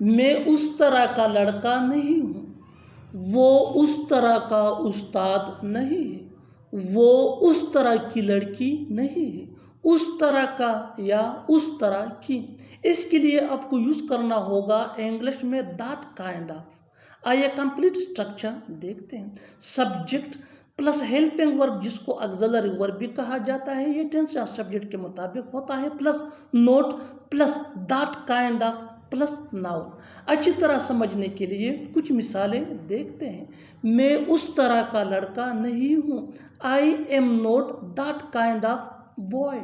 मैं उस तरह का लड़का नहीं हूँ, वो उस तरह का उस्ताद नहीं है, वो उस तरह की लड़की नहीं है, उस तरह का या उस तरह की। इसके लिए आपको यूज करना होगा इंग्लिश में दैट काइंड ऑफ। आइए कंप्लीट स्ट्रक्चर देखते हैं। सब्जेक्ट प्लस हेल्पिंग वर्ब जिसको ऑक्सिलरी वर्ब भी कहा जाता है, ये टेंस या सब्जेक्ट के मुताबिक होता है, plus note plus that kind of plus noun. अच्छी तरह समझने के लिए कुछ मिसालें देखते हैं। मैं उस तरह का लड़का नहीं हूँ, I am not that kind of boy.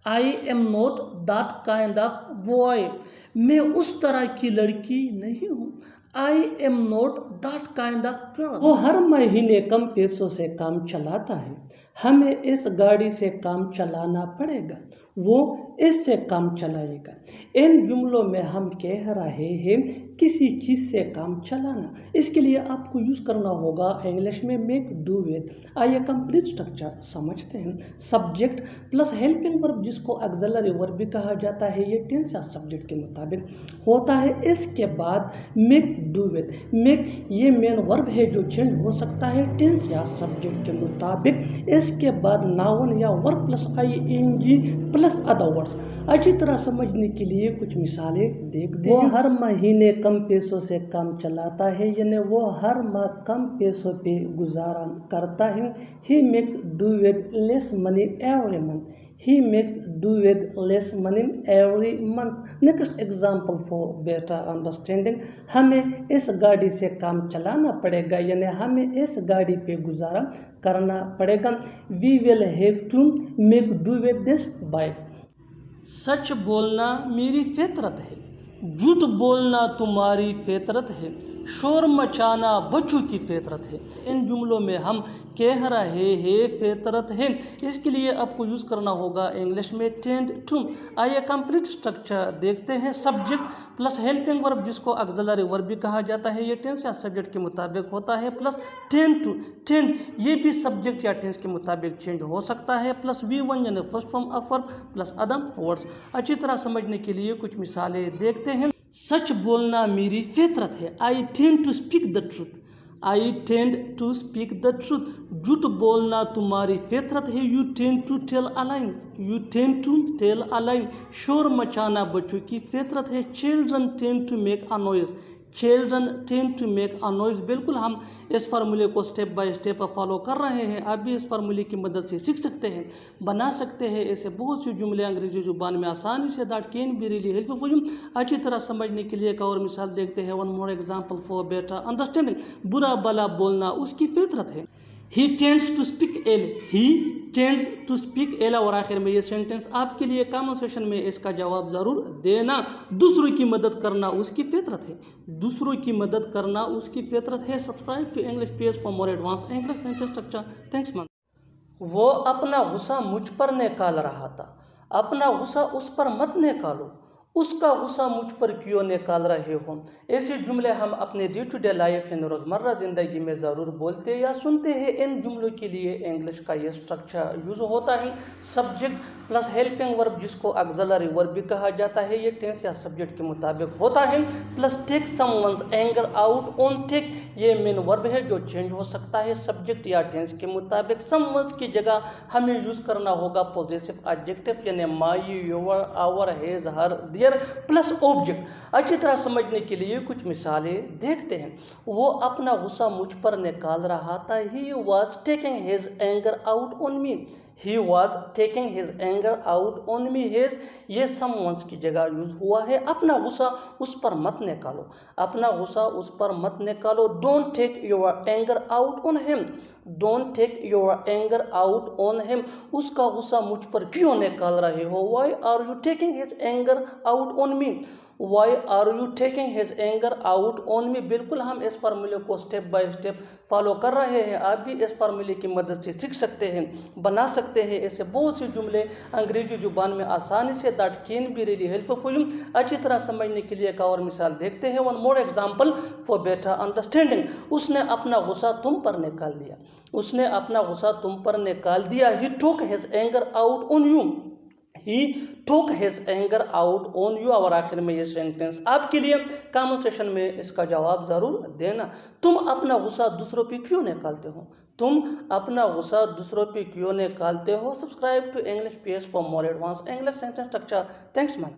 I am not that kind of boy. मैं उस तरह की लड़की नहीं हूँ, I am not that kind of girl. वो हर महीने कम पैसों से काम चलाता है, हमें इस गाड़ी से काम चलाना पड़ेगा, वो इससे काम चलाएगा। इन जुमलों में हम कह रहे हैं किसी चीज़ से काम चलाना। इसके लिए आपको यूज़ करना होगा इंग्लिश में मेक डू विद। आइए कंप्लीट स्ट्रक्चर समझते हैं। सब्जेक्ट प्लस हेल्पिंग वर्ब जिसको ऑक्सिलरी वर्ब भी कहा जाता है, ये टेंस या सब्जेक्ट के मुताबिक होता है। इसके बाद मेक डू विद। मेक ये मेन वर्ब है जो चेंज हो सकता है टेंस या सब्जेक्ट के मुताबिक। इसके बाद नाउन या verb plus ING plus other words. अच्छी तरह समझने के लिए कुछ मिसालें देखते हैं। वो हर महीने कम पैसों से काम चलाता है, यानी वो हर माह कम पैसों पे गुजारा करता है। He makes do with less money every month. He makes do with less money every month. Next example for better understanding. हमें इस गाड़ी से काम चलाना पड़ेगा, यानी हमें इस गाड़ी पे गुजारा करना पड़ेगा। We will have to make do with this bike. सच बोलना मेरी फितरत है, झूठ बोलना तुम्हारी फितरत है, शोर मचाना बच्चों की फितरत है। इन जुमलों में हम कह रहे हैं फितरत है, इसके लिए आपको यूज़ करना होगा इंग्लिश में टेंड टू। आइए कंप्लीट स्ट्रक्चर देखते हैं। सब्जेक्ट प्लस हेल्पिंग वर्ब जिसको ऑक्सिलरी वर्ब भी कहा जाता है, ये टेंस या सब्जेक्ट के मुताबिक होता है, प्लस टेंड टू। टेंड ये भी सब्जेक्ट या टेंस के मुताबिक चेंज हो सकता है, प्लस V1 यानी first form of verb plus other words. अच्छी तरह समझने के लिए कुछ मिसालें देखते हैं। सच बोलना मेरी फितरत है, I tend to speak the truth. I tend to speak the truth. झूठ बोलना तुम्हारी फितरत है, you tend to tell a line. You tend to tell a line. शोर मचाना बच्चों की फितरत है, children tend to make a noise. Children tend to make a noise. बिल्कुल हम इस फार्मूले को स्टेप बाय स्टेप फॉलो कर रहे हैं, आप भी इस फार्मूले की मदद से सीख सकते हैं, बना सकते हैं ऐसे बहुत सी जुमले अंग्रेजी जुबान में आसानी से। That can be really helpful for you. अच्छी तरह समझने के लिए एक और मिसाल देखते हैं। One more example for better understanding. बुरा भला बोलना उसकी फितरत है। He tends to speak ill. He tends to speak ill. और आखिर में ये सेंटेंस आपके लिए कमेंट सेक्शन में इसका जवाब जरूर देना। दूसरों की मदद करना उसकी फितरत है। दूसरों की मदद करना उसकी फितरत है। Subscribe to English page for more advance English sentence structure. Thanks ma'am. वो अपना गुस्सा मुझ पर निकाल रहा था, अपना गुस्सा उस पर मत निकालो, उसका गुस्सा मुझ पर क्यों निकाल रहे हो। ऐसे जुमले हम अपने डे टू डे लाइफ इन रोज़मर्रा ज़िंदगी में ज़रूर बोलते या सुनते हैं। इन जुमलों के लिए इंग्लिश का ये स्ट्रक्चर यूज़ होता है। सब्जेक्ट प्लस हेल्पिंग वर्ब जिसको ऑक्सिलरी वर्ब भी कहा जाता है, ये टेंस या सब्जेक्ट के मुताबिक होता है, plus take someone's anger out on. Take ये मेन वर्ब है जो चेंज हो सकता है सब्जेक्ट या टेंस के मुताबिक। समवन्स की जगह हमें यूज़ करना होगा पॉजिटिव एडजेक्टिव, यानी my, your, our, his, her, their plus object. अच्छी तरह समझने के लिए कुछ मिसालें देखते हैं। वो अपना गुस्सा मुझ पर निकाल रहा था। He was taking his anger out on me. He was taking his anger out on me. His ये someone's की जगह यूज हुआ है। अपना गुस्सा उस पर मत निकालो, अपना गुस्सा उस पर मत निकालो। Don't take your anger out on him. Don't take your anger out on him. उसका गुस्सा मुझ पर क्यों निकाल रहे हो। Why are you taking his anger out on me? Why are you taking his anger out on me? बिल्कुल हम इस फार्मूले को स्टेप बाय स्टेप फॉलो कर रहे हैं, आप भी इस फार्मूले की मदद से सीख सकते हैं, बना सकते हैं ऐसे बहुत से जुमले अंग्रेजी जुबान में आसानी से। That can be really helpful for you. अच्छी तरह समझने के लिए एक और मिसाल देखते हैं। One more example for better understanding. उसने अपना गुस्सा तुम पर निकाल दिया। उसने अपना गुस्सा तुम पर निकाल दिया। He took his anger out on you. He took his anger out on you. और आखिर में ये सेंटेंस आपके लिए, कमेंट सेक्शन में इसका जवाब जरूर देना। तुम अपना गुस्सा दूसरों पे क्यों निकालते हो? तुम अपना गुस्सा दूसरों पे क्यों निकालते हो? Subscribe to English PS for more advance English sentence structure. Thanks man.